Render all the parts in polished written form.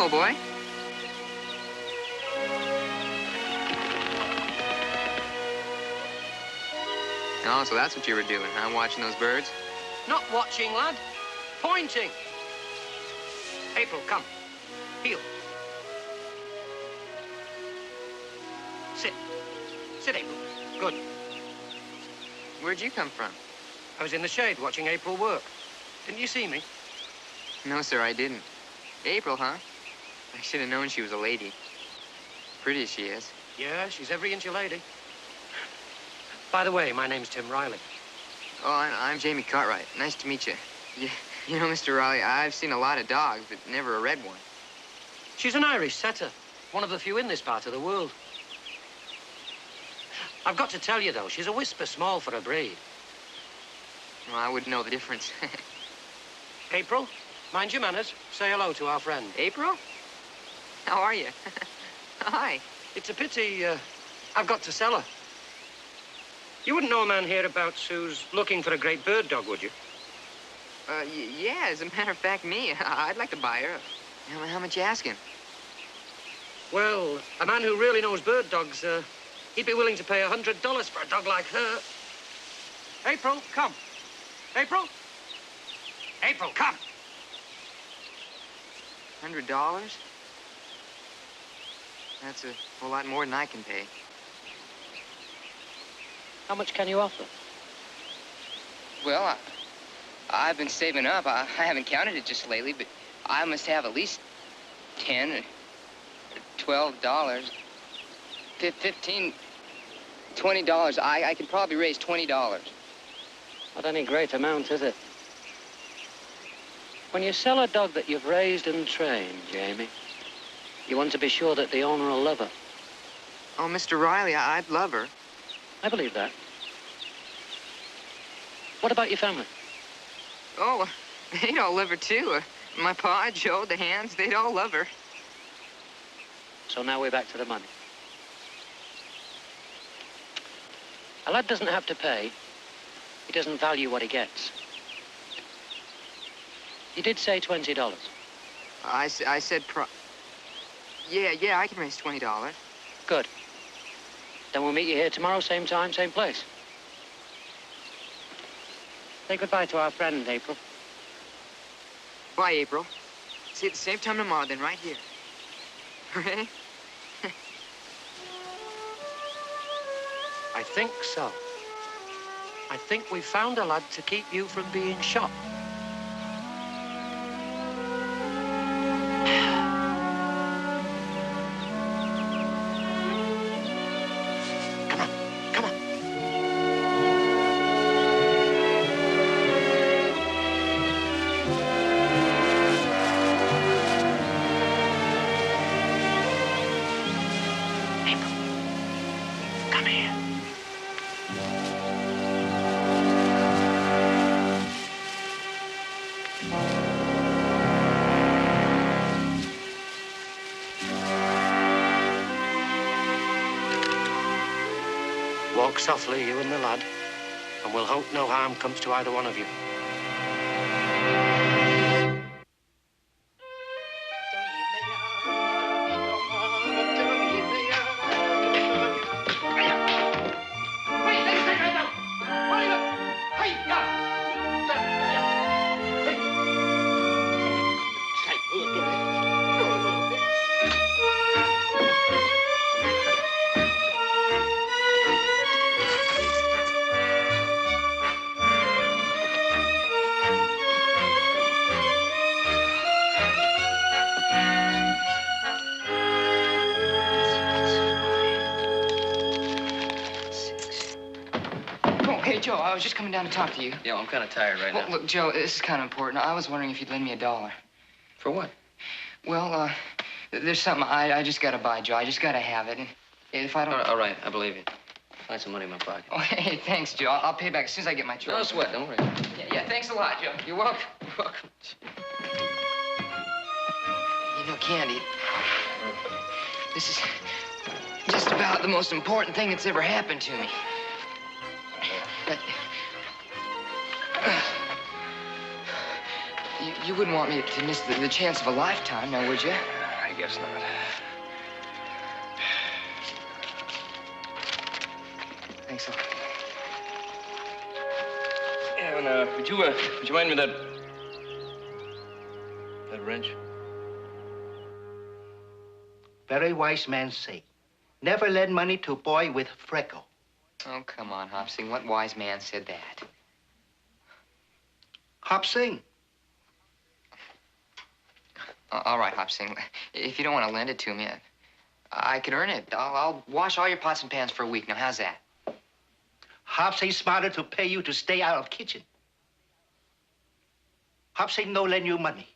old boy. Oh, so that's what you were doing, huh? Watching those birds? Not watching, lad. Pointing. April, come. Heel. Sit. Sit, April. Good. Where'd you come from? I was in the shade watching April work. Didn't you see me? No, sir, I didn't. April, huh? I should have known she was a lady. Pretty she is. Yeah, she's every inch a lady. By the way, my name's Tim Riley. Oh, I'm Jamie Cartwright. Nice to meet you. You know, Mr. Riley, I've seen a lot of dogs, but never a red one. She's an Irish setter. One of the few in this part of the world. I've got to tell you, though, she's a whisper small for a breed. Well, I wouldn't know the difference. April, mind your manners. Say hello to our friend. April? How are you? Hi. It's a pity I've got to sell her. You wouldn't know a man hereabouts who's looking for a great bird dog, would you? Yeah, as a matter of fact, me. I'd like to buy her. How much you asking? Well, a man who really knows bird dogs, he'd be willing to pay $100 for a dog like her. April, come. April? April, come. $100? That's a whole lot more than I can pay. How much can you offer? Well, I've been saving up. I haven't counted it just lately, but I must have at least $10 or $12, $15, $20. I could probably raise $20. Not any great amount, is it? When you sell a dog that you've raised and trained, Jamie, you want to be sure that the owner will love her. Oh, Mr. Riley, I'd love her. I believe that. What about your family? Oh, they'd all love her, too. My pa, Joe, the hands, they'd all love her. So now we're back to the money. A lad doesn't have to pay. He doesn't value what he gets. You did say $20. I said Yeah, I can raise $20. Good. Then we'll meet you here tomorrow, same time, same place. Say goodbye to our friend, April. Bye, April. See you at the same time tomorrow, then, right here. Ready? I think so. I think we found a lad to keep you from being shot. Walk softly, you and the lad, and we'll hope no harm comes to either one of you. Joe, I was just coming down to talk to you. Yeah, well, I'm kind of tired right now. Look, Joe, this is kind of important. I was wondering if you'd lend me $1. For what? Well, there's something I just gotta buy, Joe. I just gotta have it. And if I don't... All right, I believe you. Find some money in my pocket. Oh, hey, thanks, Joe. I'll pay back as soon as I get my truck. No sweat, don't worry. Yeah, thanks a lot, Joe. You're welcome. You're welcome. You know, Candy, this is just about the most important thing that's ever happened to me. But you wouldn't want me to miss the chance of a lifetime, now, would you? I guess not. Thanks a lot. Yeah, and, would you mind me that wrench? Very wise man say, never lend money to boy with freckle. Oh, come on, Hopsing. What wise man said that? Hopsing. All right, Hopsing. If you don't want to lend it to me, I could earn it. I'll wash all your pots and pans for a week. Now, how's that? Hopsing smarter to pay you to stay out of kitchen. Hopsing no lend you money.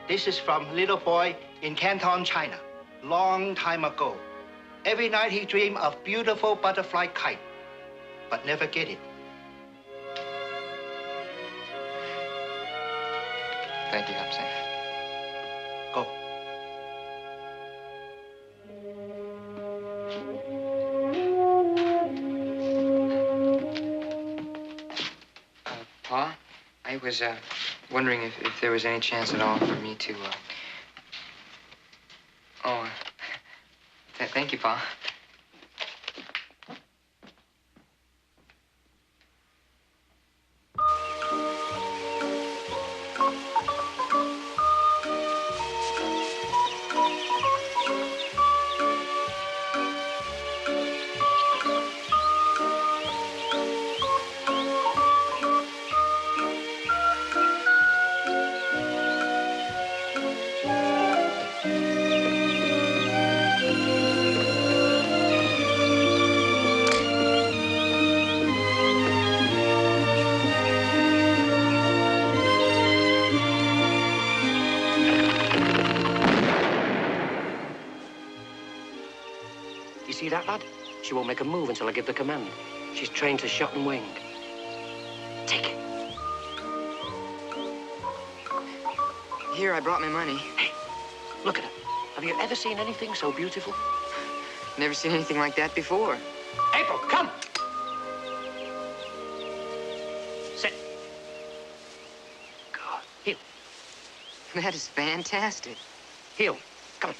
This is from little boy in Canton, China, long time ago. Every night he dreamed of beautiful butterfly kite, but never get it. Thank you, Hopsing. Go. Pa, I was, wondering if there was any chance at all for me to, thank you, Pa. See that, lad? She won't make a move until I give the command. She's trained to shot and wing. Take it. Here, I brought my money. Hey, look at her. Have you ever seen anything so beautiful? Never seen anything like that before. April, come! Sit. God, heel. That is fantastic. Heel, come.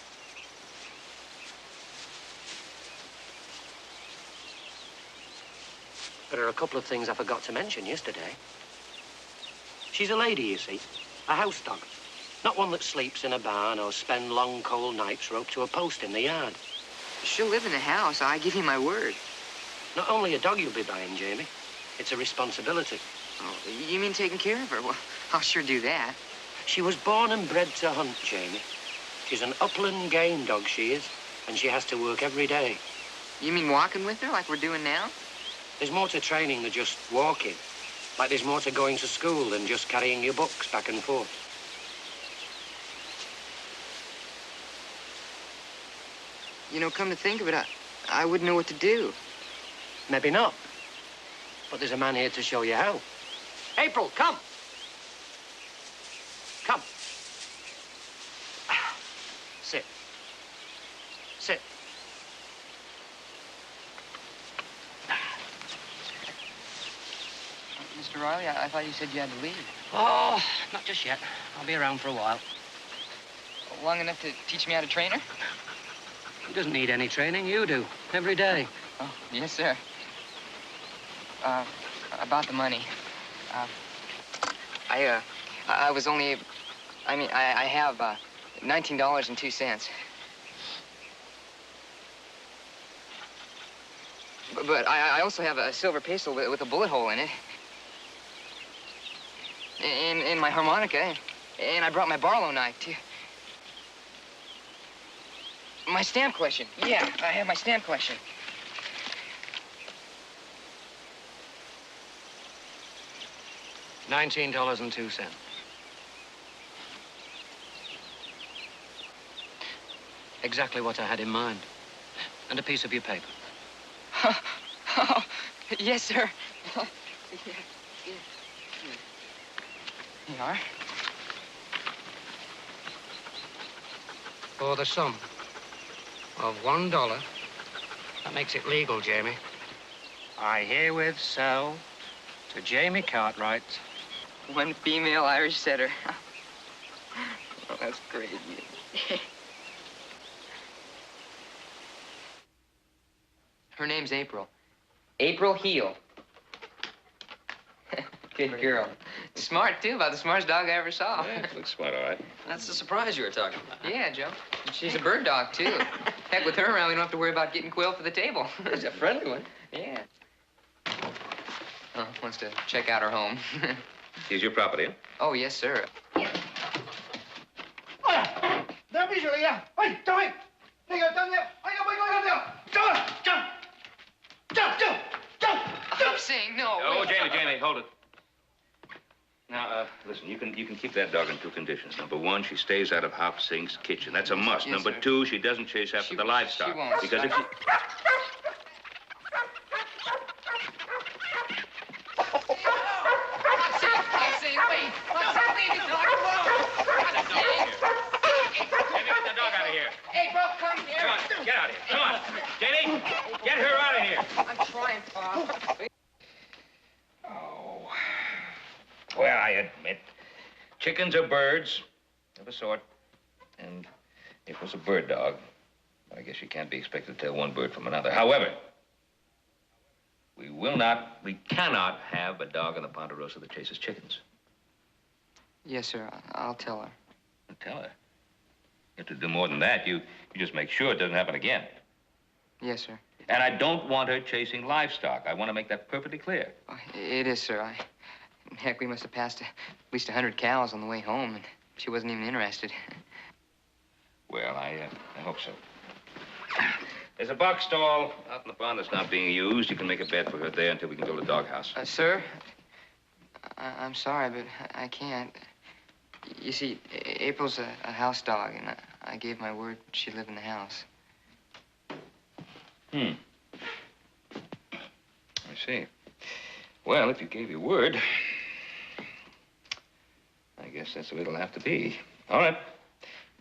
There are a couple of things I forgot to mention yesterday. She's a lady, you see. A house dog. Not one that sleeps in a barn or spend long, cold nights roped to a post in the yard. She'll live in the house, I give you my word. Not only a dog you'll be buying, Jamie. It's a responsibility. Oh, you mean taking care of her? Well, I'll sure do that. She was born and bred to hunt, Jamie. She's an upland game dog, she is, and she has to work every day. You mean walking with her like we're doing now? There's more to training than just walking. Like there's more to going to school than just carrying your books back and forth. You know, come to think of it, I wouldn't know what to do. Maybe not. But there's a man here to show you how. April, come! Come. Sit. Sit. Mr. Riley, I thought you said you had to leave. Oh, not just yet. I'll be around for a while. Long enough to teach me how to train her? He doesn't need any training. You do. Every day. Oh, yes, sir. About the money. I was only... I have, $19.02. But I also have a silver peso with a bullet hole in it. And my harmonica. And I brought my Barlow knife, too. My stamp collection. Yeah, I have my stamp collection. $19.02. Exactly what I had in mind. And a piece of your paper. Oh, yes, sir. You are? For the sum of $1. That makes it legal, Jamie. I herewith sell to Jamie Cartwright. One female Irish setter. Oh, that's great. Her name's April. April Heel. Good girl. Smart, too. About the smartest dog I ever saw. Yeah, looks smart, all right. That's the surprise you were talking about. Yeah, Joe. She's a bird dog, too. Heck, with her around, we don't have to worry about getting quail for the table. She's a friendly one. Yeah. Oh, wants to check out her home. Here's your property, huh? Oh, yes, sir. I'm saying no. Oh, Jamie, hold it. Now, listen, you can keep that dog in two conditions. Number one, she stays out of Hop Sink's kitchen. That's a must. Yes, Number sir. two, she doesn't chase after the livestock. She won't. Because if she... I'm saying, wait. I'm saying, leave the dog alone. Jamie, get the dog out of here. April, come here. Come on, get out of here. Come on. Jamie, get her out of here. I'm trying, Pop. Oh. Well, I admit, chickens are birds of a sort. And if it was a bird dog, I guess you can't be expected to tell one bird from another. However, we cannot have a dog in the Ponderosa that chases chickens. Yes, sir. I'll tell her. Tell her. You have to do more than that. You just make sure it doesn't happen again. Yes, sir. And I don't want her chasing livestock. I want to make that perfectly clear. Oh, it is, sir. Heck, we must have passed at least 100 cows on the way home, and she wasn't even interested. Well, I hope so. There's a box stall out in the barn that's not being used. You can make a bed for her there until we can build a doghouse. Sir, I'm sorry, but I can't. You see, April's a house dog, and I gave my word she'd live in the house. I see. Well, if you gave your word, I guess that's the way it'll have to be. All right.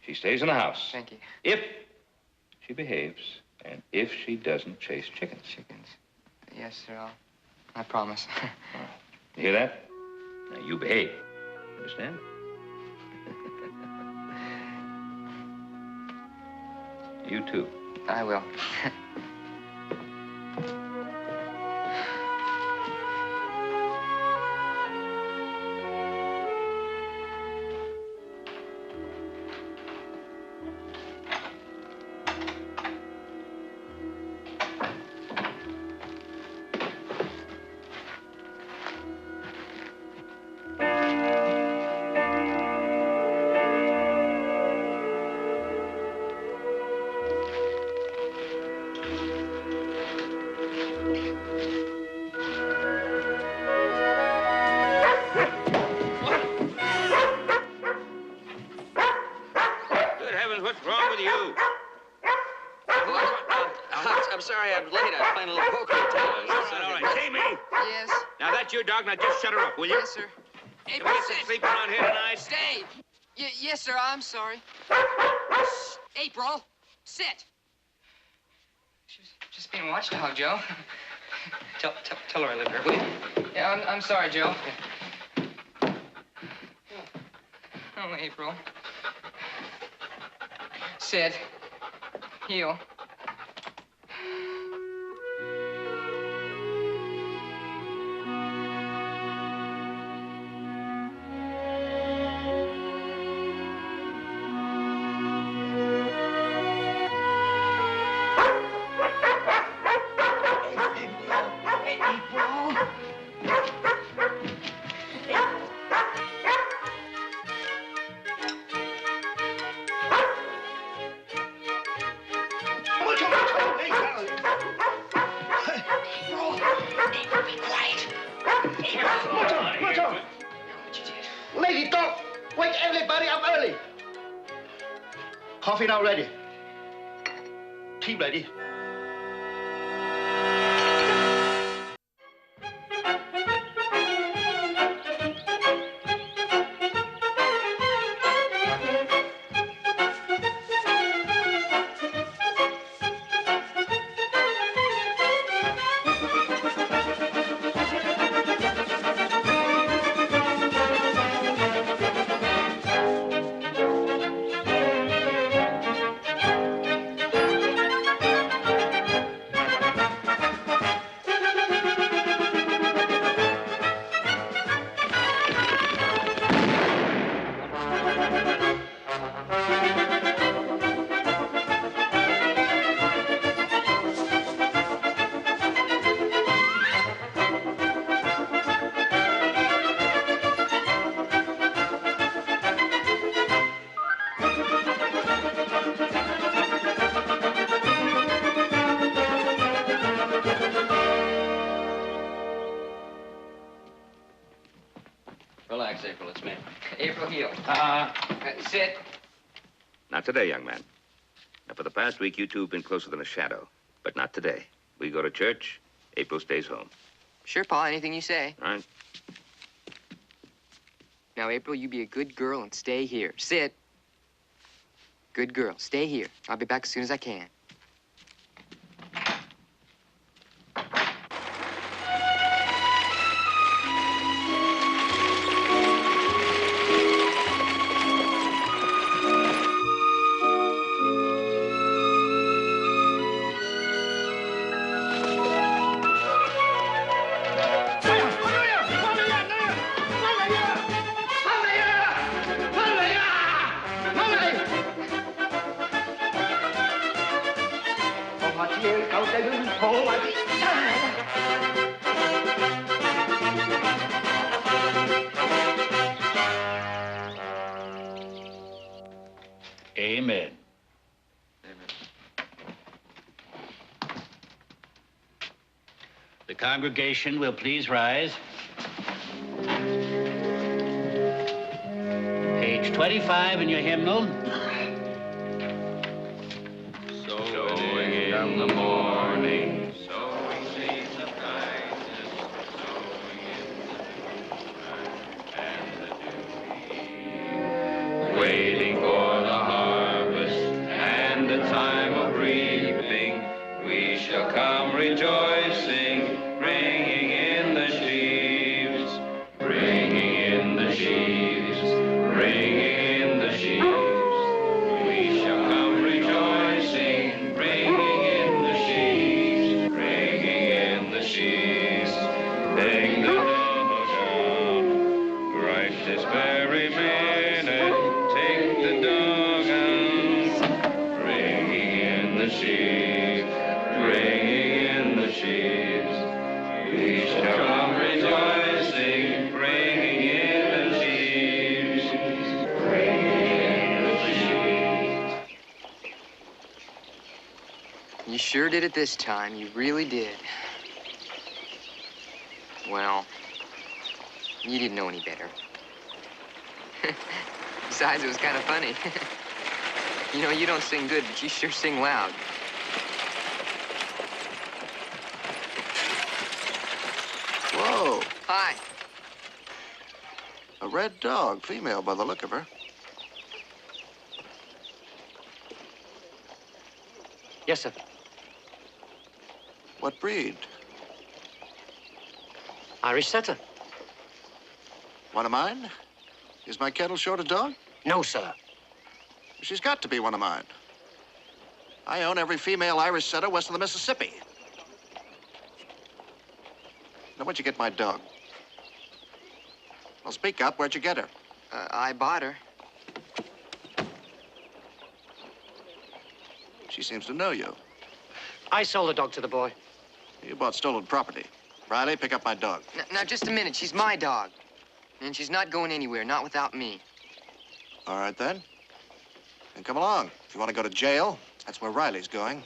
She stays in the house. Thank you. If she behaves, and if she doesn't chase chickens. Chickens. Yes, sir. I promise. You hear that? Now, you behave. Understand? You too. I will. What's wrong with you? I'm sorry I'm late. I was playing a little poker at town. All right. Jamie! Yes. Now, that's your dog. Now, just shut her up, will you? Yes, sir. Can we get some sleep around here tonight? Stay. Yes, sir. I'm sorry. April, sit. She's just being a watchdog, Joe. Tell her I live here, will you? Yeah, I'm sorry, Joe. Oh, April. Sit. Heel. Lady dog, wake everybody up early. Coffee now ready. Tea ready. Relax, April. It's me. April, heel. Sit. Not today, young man. Now, for the past week, you two have been closer than a shadow. But not today. We go to church, April stays home. Sure, Pa, anything you say. All right? Now, April, you be a good girl and stay here. Sit. Good girl. Stay here. I'll be back as soon as I can. Amen. The congregation will please rise. Page 25 in your hymnal. Sowing in the morning, sowing seeds of kindness, sowing in the and the dew, waiting for the harvest and the time of reaping, we shall come rejoicing, bringing in the sheaves, bringing in the sheaves, bringing in the sheaves. We shall come rejoicing, bringing in the sheaves, bringing in the sheaves. Take the dog out right this very minute. Take the dog out, bringing in the sheaves, bringing in the sheaves. We shall come rejoicing, bringing in the sheaves, bringing in the sheaves. You sure did it this time. You really did. Well, you didn't know any better. Besides, it was kind of funny. You know, you don't sing good, but you sure sing loud. Whoa, Hi. a red dog, female by the look of her. Yes, sir. What breed? Irish setter. One of mine? Is my kettle short a dog? No, sir. She's got to be one of mine. I own every female Irish setter west of the Mississippi. Now, where'd you get my dog? Well, speak up. Where'd you get her? I bought her. She seems to know you. I sold the dog to the boy. You bought stolen property. Riley, pick up my dog. Now, just a minute. She's my dog. And she's not going anywhere, not without me. All right, then. Then come along. If you want to go to jail, that's where Riley's going.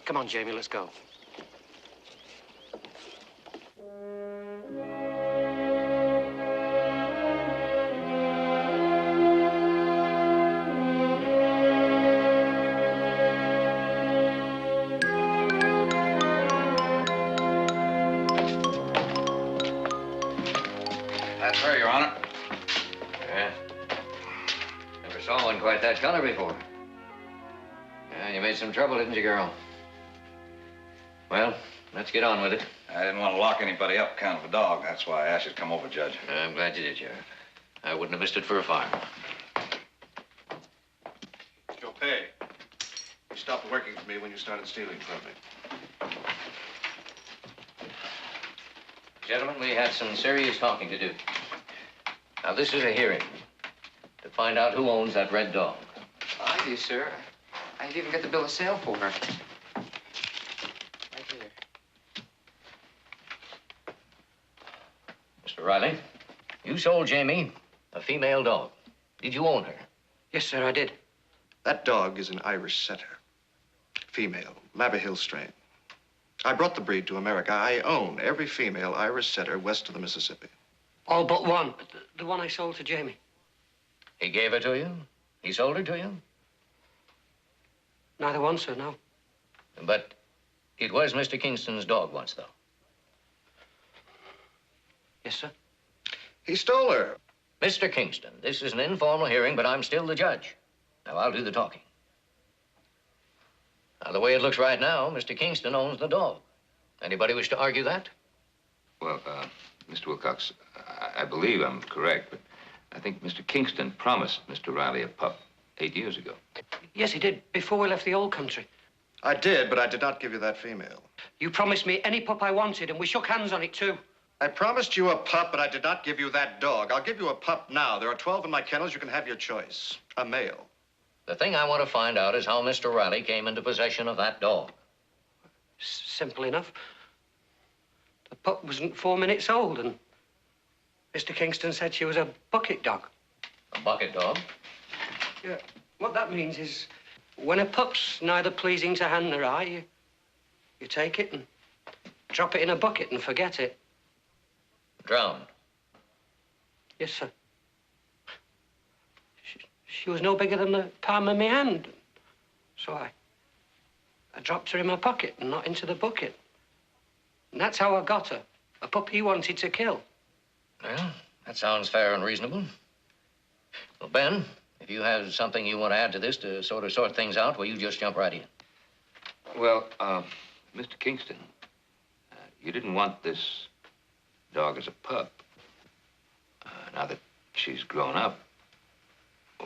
Come on, Jamie, let's go. That's her, Your Honor. Yeah. Never saw one quite that color before. Yeah, you made some trouble, didn't you, girl? Well, let's get on with it. I didn't want to lock anybody up account of a dog. That's why I asked you to come over, Judge. I'm glad you did, Sheriff. I wouldn't have missed it for a farm. Your pay. You stopped working for me when you started stealing from me. Gentlemen, we had some serious talking to do. Now, this is a hearing to find out who owns that red dog. I do, sir. I've even got the bill of sale for her. Right here. Mr. Riley, you sold Jamie a female dog. Did you own her? Yes, sir, I did. That dog is an Irish setter. Female, Lavahille strain. I brought the breed to America. I own every female Irish setter west of the Mississippi. All but one. The one I sold to Jamie. He gave her to you? He sold her to you? Neither one, sir, no. But it was Mr. Kingston's dog once, though. Yes, sir. He stole her. Mr. Kingston, this is an informal hearing, but I'm still the judge. Now, I'll do the talking. Now, the way it looks right now, Mr. Kingston owns the dog. Anybody wish to argue that? Well, Mr. Wilcox, I believe I'm correct, but I think Mr. Kingston promised Mr. Riley a pup 8 years ago. Yes, he did, before we left the old country. I did, but I did not give you that female. You promised me any pup I wanted, and we shook hands on it, too. I promised you a pup, but I did not give you that dog. I'll give you a pup now. There are 12 in my kennels. You can have your choice. A male. The thing I want to find out is how Mr. Riley came into possession of that dog. Simple enough. The pup wasn't 4 minutes old, and Mr. Kingston said she was a bucket dog. A bucket dog? Yeah. What that means is, when a pup's neither pleasing to hand nor eye, you take it and drop it in a bucket and forget it. Drowned? Yes, sir. She was no bigger than the palm of my hand. So I dropped her in my pocket and not into the bucket. And that's how I got her. A pup he wanted to kill. Well, that sounds fair and reasonable. Well, Ben, if you have something you want to add to this to sort things out, well, you just jump right in. Well, Mr. Kingston, you didn't want this dog as a pup. Now that she's grown up,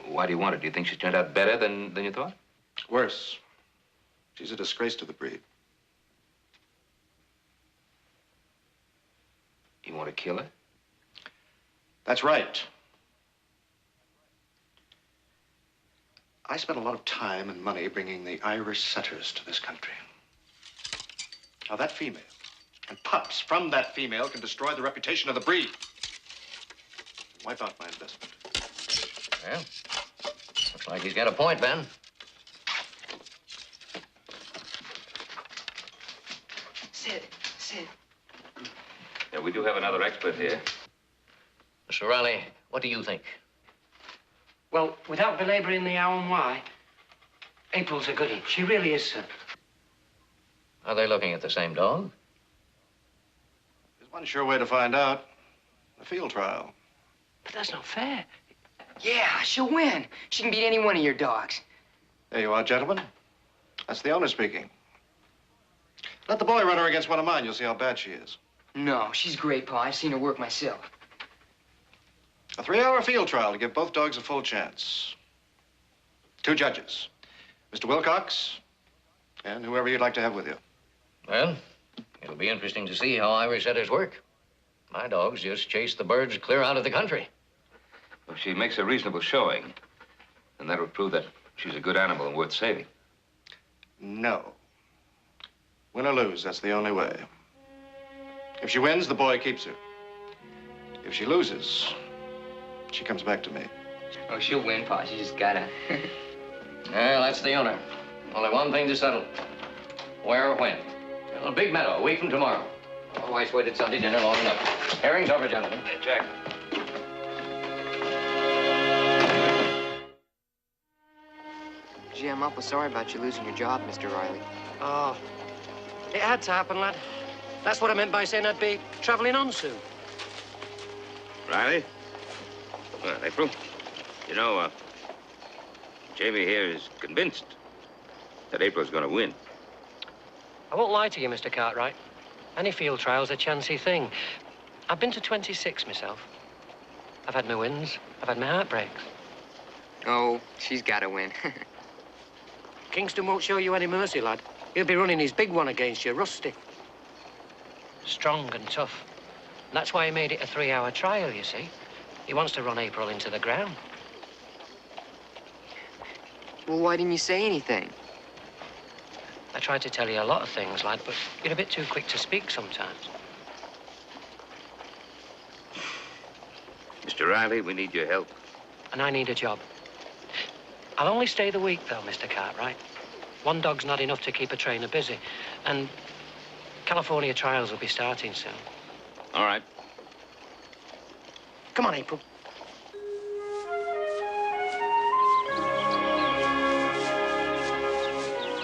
why do you want it? Do you think she's turned out better than you thought? Worse. She's a disgrace to the breed. You want to kill her? That's right. I spent a lot of time and money bringing the Irish setters to this country. Now, that female and pups from that female can destroy the reputation of the breed. Wipe out my investment. Well, looks like he's got a point, Ben. Sid. Yeah, we do have another expert here. Mr. Riley, what do you think? Well, without belaboring the how and why, April's a goodie. She really is, sir. Are they looking at the same dog? There's one sure way to find out. A field trial. But that's not fair. Yeah, she'll win. She can beat any one of your dogs. There you are, gentlemen. That's the owner speaking. Let the boy run her against one of mine. You'll see how bad she is. No, she's great, Pa. I've seen her work myself. A 3-hour field trial to give both dogs a full chance. 2 judges. Mr. Wilcox, and whoever you'd like to have with you. Well, it'll be interesting to see how Irish setters work. My dogs just chase the birds clear out of the country. If she makes a reasonable showing, then that'll prove that she's a good animal and worth saving. No. Win or lose, that's the only way. If she wins, the boy keeps her. If she loses, she comes back to me. Oh, she'll win, Pa. She just gotta. Well, that's the owner. Only one thing to settle. Where or when? Well, Big Meadow, a week from tomorrow. Oh, I waited Sunday dinner long enough. Herring's over, gentlemen. Jack. Gee, I'm awful sorry about you losing your job, Mr. Riley. Oh, it had to happen, lad. That's what I meant by saying I'd be traveling on soon. Riley? Well, April, you know, Jamie here is convinced that April's going to win. I won't lie to you, Mr. Cartwright. Any field trial's a chancy thing. I've been to 26 myself. I've had my wins. I've had my heartbreaks. Oh, she's gotta win. Kingston won't show you any mercy, lad. He'll be running his big one against you, Rusty. Strong and tough. And that's why he made it a 3-hour trial, you see. He wants to run April into the ground. Well, why didn't you say anything? I tried to tell you a lot of things, lad, but you're a bit too quick to speak sometimes. Mr. Riley, we need your help. And I need a job. I'll only stay the week, though, Mr. Cartwright. One dog's not enough to keep a trainer busy. And California trials will be starting soon. All right. Come on, April.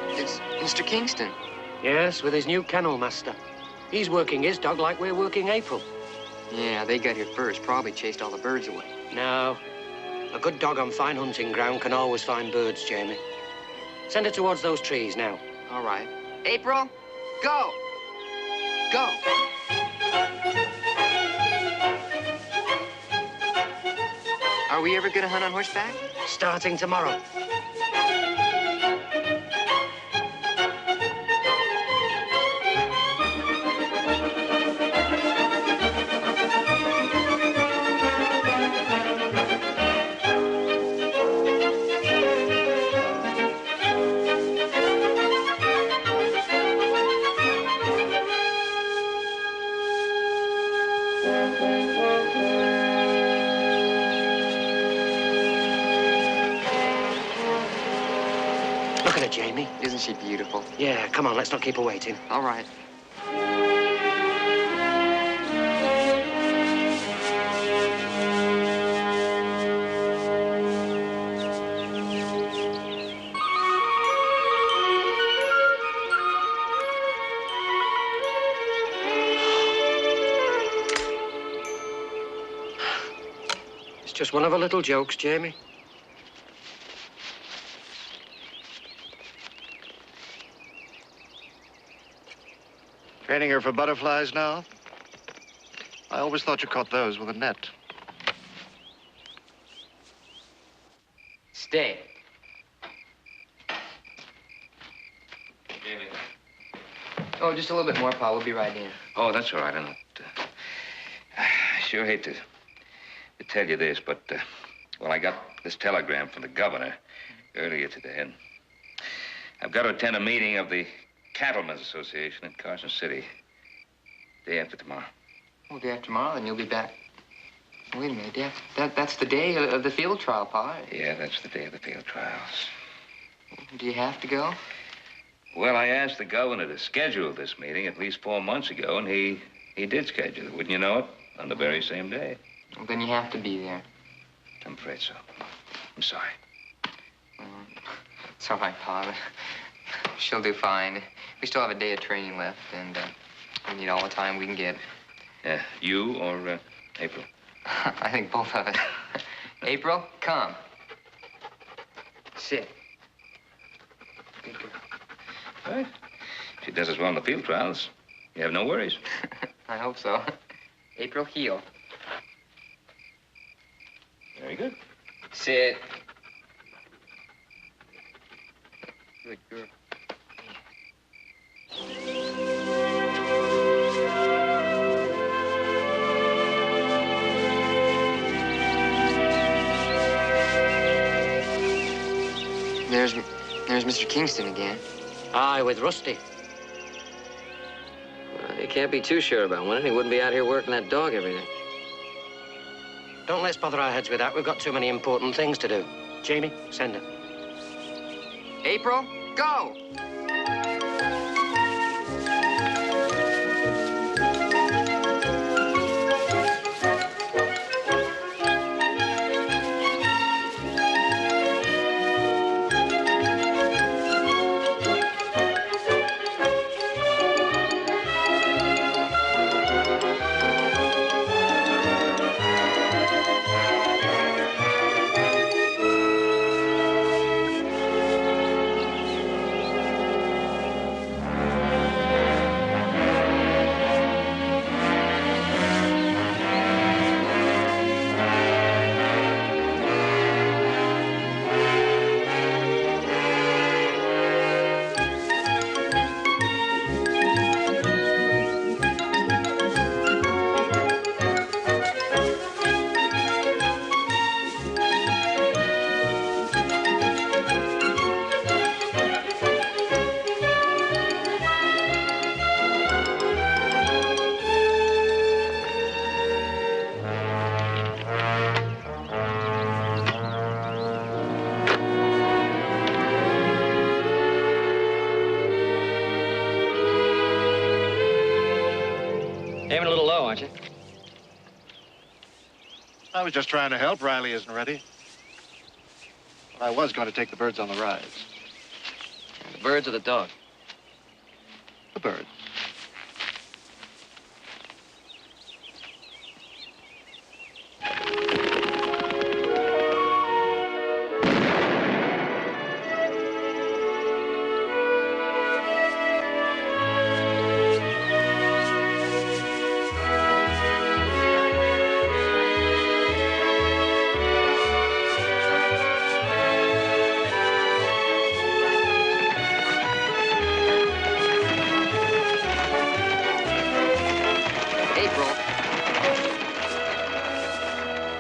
It's Mr. Kingston. Yes, with his new kennel master. He's working his dog like we're working April. Yeah, they got here first. Probably chased all the birds away. No. A good dog on fine hunting ground can always find birds, Jamie. Send her towards those trees now. All right. April, go! Go! Are we ever gonna hunt on horseback? Starting tomorrow. Look at her, Jamie. Isn't she beautiful? Yeah, come on, let's not keep her waiting. All right. It's just one of her little jokes, Jamie. Training her for butterflies now? I always thought you caught those with a net. Stay. Jamie. Oh, just a little bit more, Pa. We'll be right in. Oh, that's all right. I sure hate to tell you this, but, well, I got this telegram from the governor earlier today, and I've got to attend a meeting of the Cattlemen's Association in Carson City. Day after tomorrow. Well, day after tomorrow, then you'll be back. Wait a minute, yeah. That's the day of the field trial, Pa. Yeah, that's the day of the field trials. Do you have to go? Well, I asked the governor to schedule this meeting at least 4 months ago, and he did schedule it. Wouldn't you know it? On the very same day. Well, then you have to be there. I'm afraid so. I'm sorry. It's all right, Pa. She'll do fine. We still have a day of training left, and we need all the time we can get. You or April? I think both of us. April, come. Sit. Good girl. All right. She does as well in the field trials. You have no worries. I hope so. April, heel. Very good. Sit. Good girl. There's Mr. Kingston again. Aye, with Rusty. Well, you can't be too sure about winning. He wouldn't be out here working that dog every day. Don't let's bother our heads with that. We've got too many important things to do. Jamie, send her. April, go! Aiming a little low, aren't you? I was just trying to help. Riley isn't ready. But I was going to take the birds on the rise. The birds or the dog? The birds.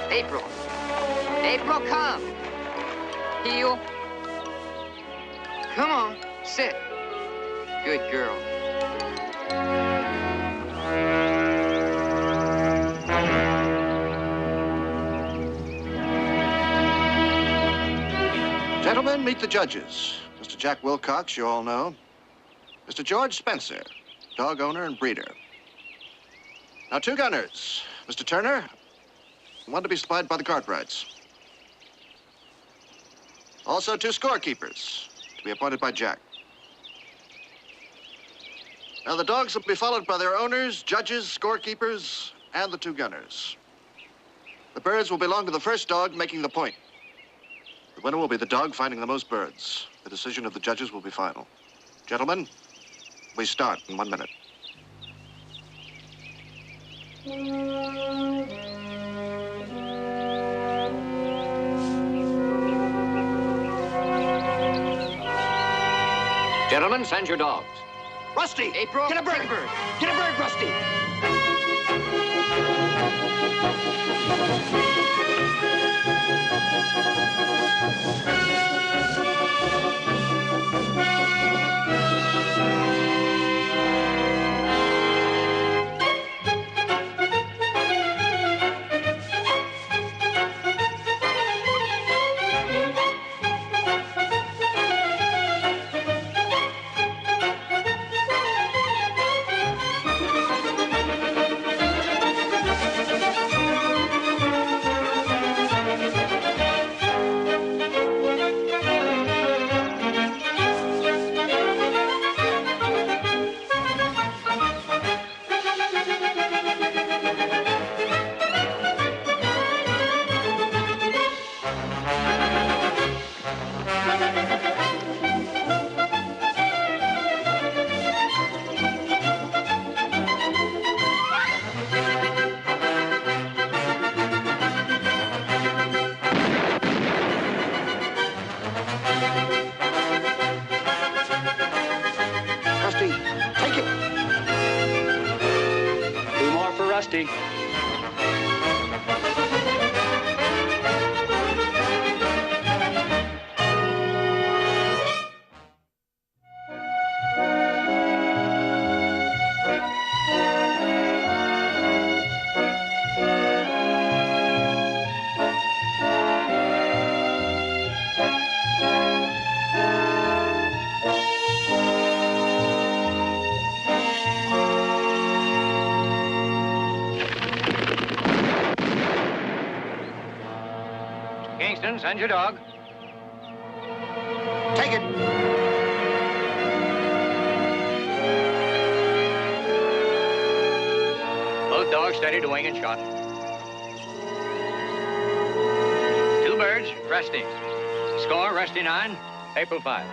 April. April, come. Heel. Come on, sit. Good girl. Gentlemen, meet the judges. Mr. Jack Wilcox, you all know. Mr. George Spencer, dog owner and breeder. Now, two gunners. Mr. Turner, one to be supplied by the Cartwrights. Also, two scorekeepers to be appointed by Jack. Now, the dogs will be followed by their owners, judges, scorekeepers, and the two gunners. The birds will belong to the first dog making the point. The winner will be the dog finding the most birds. The decision of the judges will be final. Gentlemen, we start in 1 minute. Gentlemen, send your dogs. Rusty! April, Get a bird! take a bird. Get a bird, Rusty! Rusty, take it! Two more for Rusty. Kingston, send your dog. Take it! Both dogs steady to wing and shot. Two birds, Rusty. Score, Rusty 9, April 5.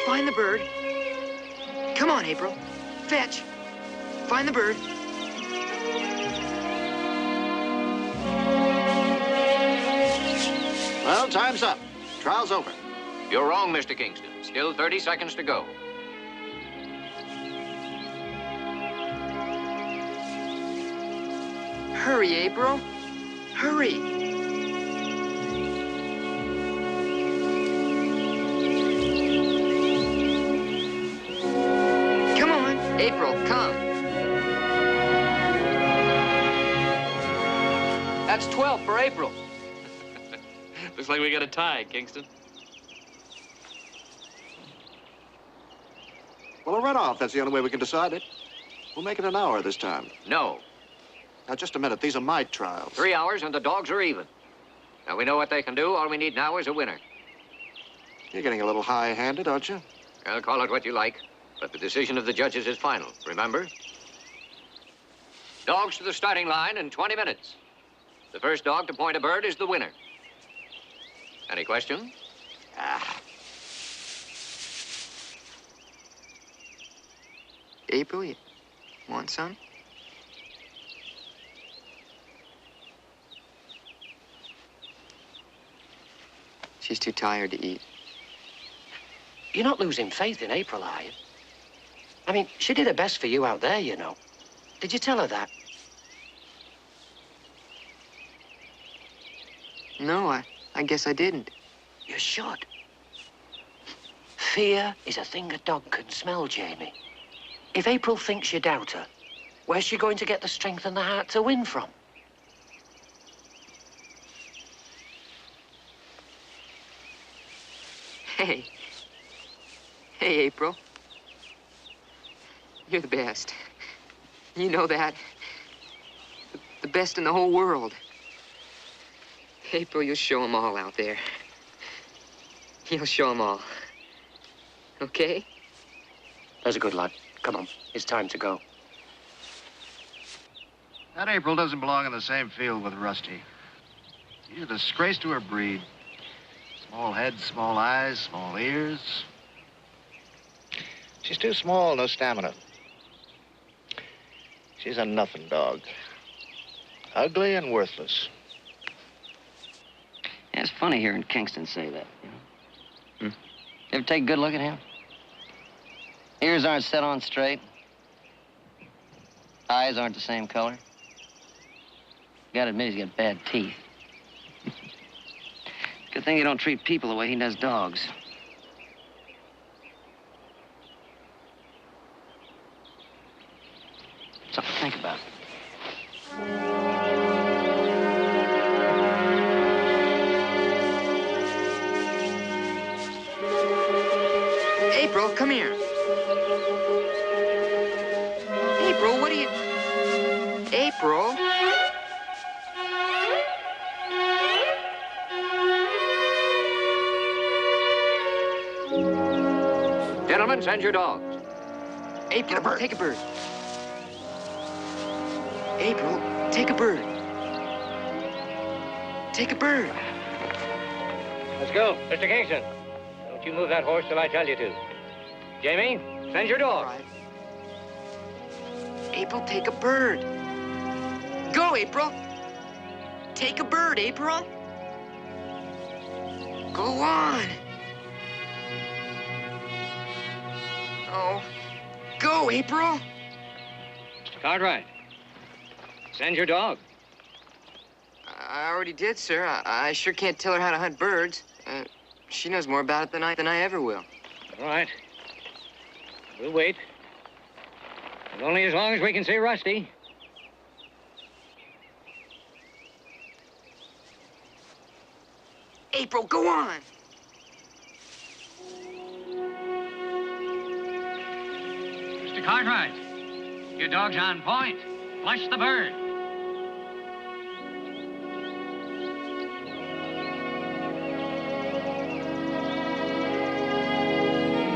Find the bird. Come on, April. Fetch. Find the bird. Well, time's up. Trial's over. You're wrong, Mr. Kingston. Still 30 seconds to go. Hurry, April. Hurry. Come on, April, come. That's 12 for April. Looks like we got a tie, Kingston. Well, a runoff. That's the only way we can decide it. We'll make it an hour this time. No. Now, just a minute. These are my trials. 3 hours and the dogs are even. Now, we know what they can do. All we need now is a winner. You're getting a little high-handed, aren't you? Well, call it what you like, but the decision of the judges is final, remember? Dogs to the starting line in 20 minutes. The first dog to point a bird is the winner. Any questions? April, you want some? She's too tired to eat. You're not losing faith in April, are you? I mean, she did her best for you out there, you know. Did you tell her that? No, I guess I didn't. You should. Fear is a thing a dog can smell, Jamie. If April thinks you doubt her, where's she going to get the strength and the heart to win from? Hey. Hey, April. You're the best. You know that. The best in the whole world. April, you'll show them all out there. You'll show them all. Okay? That's a good lad. Come on, it's time to go. That April doesn't belong in the same field with Rusty. She's a disgrace to her breed. Small head, small eyes, small ears. She's too small, no stamina. She's a nothing dog. Ugly and worthless. Yeah, it's funny hearing Kingston say that, you know. You ever take a good look at him? Ears aren't set on straight. Eyes aren't the same color. Gotta admit he's got bad teeth. Good thing you don't treat people the way he does dogs. Something to think about. April, come here. April, what are you... April? Gentlemen, send your dogs. April, take a bird. April, take a bird. Take a bird. Let's go. Mr. Kingston, don't you move that horse till I tell you to. Jamie, send your dog. Right. April, take a bird. Go, April. Take a bird, April. Go on. Oh, go, April. Mr. Cartwright, send your dog. I already did, sir. I sure can't tell her how to hunt birds. She knows more about it than I ever will. All right. We'll wait. But only as long as we can see Rusty. April, go on. Mr. Cartwright, your dog's on point. Flush the bird.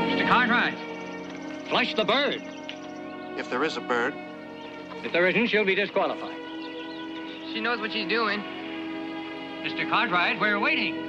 Mr. Cartwright, flush the bird. If there is a bird. If there isn't, she'll be disqualified. She knows what she's doing. Mr. Cartwright, we're waiting.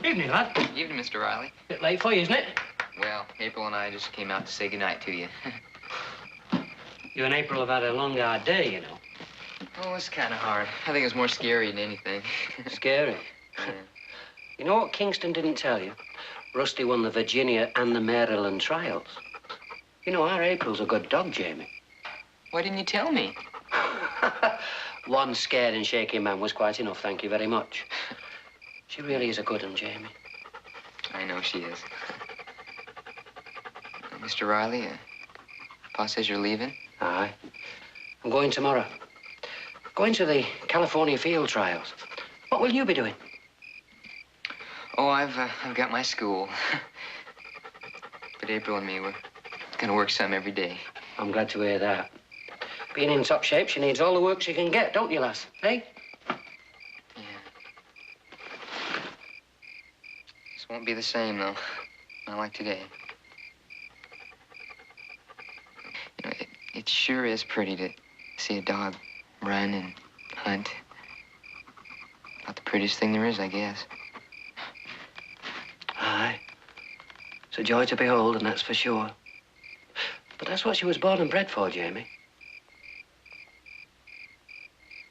Evening, lad. Evening, Mr. Riley. Bit late for you, isn't it? Well, April and I just came out to say goodnight to you. You and April have had a long, hard day, you know. Oh, it's kind of hard. I think it was more scary than anything. Scary. Yeah. You know what Kingston didn't tell you? Rusty won the Virginia and the Maryland trials. You know, our April's a good dog, Jamie. Why didn't you tell me? One scared and shaky man was quite enough, thank you very much. She really is a good one, Jamie. I know she is. Mr. Riley, Pa says you're leaving? Aye. I'm going tomorrow. Going to the California field trials. What will you be doing? Oh, I've got my school. But April and me, we're gonna work some every day. I'm glad to hear that. Being in top shape, she needs all the work she can get, don't you, lass? Eh? Yeah. This won't be the same, though. Not like today. You know, it sure is pretty to see a dog run and hunt. About the prettiest thing there is, I guess. Aye. It's a joy to behold, and that's for sure. But that's what she was born and bred for, Jamie.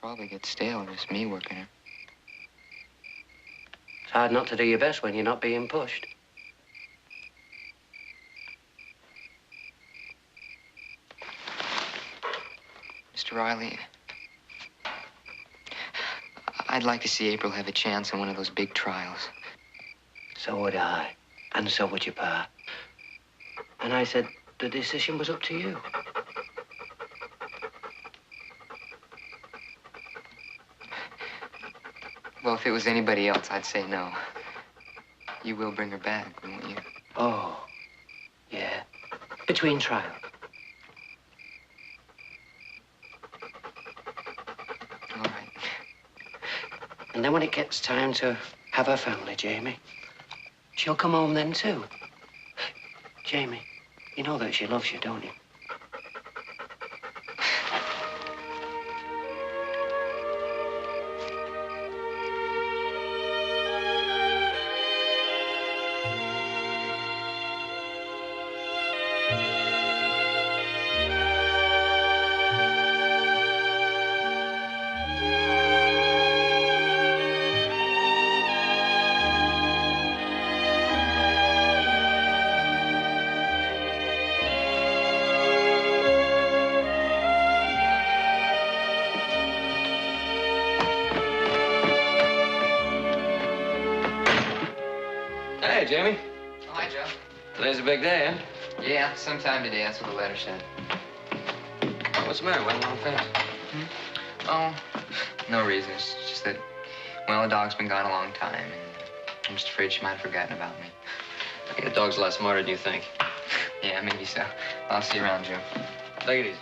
Probably get stale, just me working her. It's hard not to do your best when you're not being pushed. Mr. Riley, I'd like to see April have a chance in one of those big trials. So would I. And so would your pa. And I said the decision was up to you. Well, if it was anybody else, I'd say no. You will bring her back, won't you? Oh, yeah. Between trials. All right. And then when it gets time to have her family, Jamie, she'll come home then too. Jamie, you know that she loves you, don't you? Hey, Jamie. Oh, hi, Joe. Today's a big day, huh? Yeah, sometime today. That's what the letter said. What's the matter? Why long face? Oh, no reason. It's just that, well, the dog's been gone a long time, and I'm just afraid she might have forgotten about me. I think the dog's a lot smarter than you think. Yeah, maybe so. I'll see you around, Joe. Take it easy.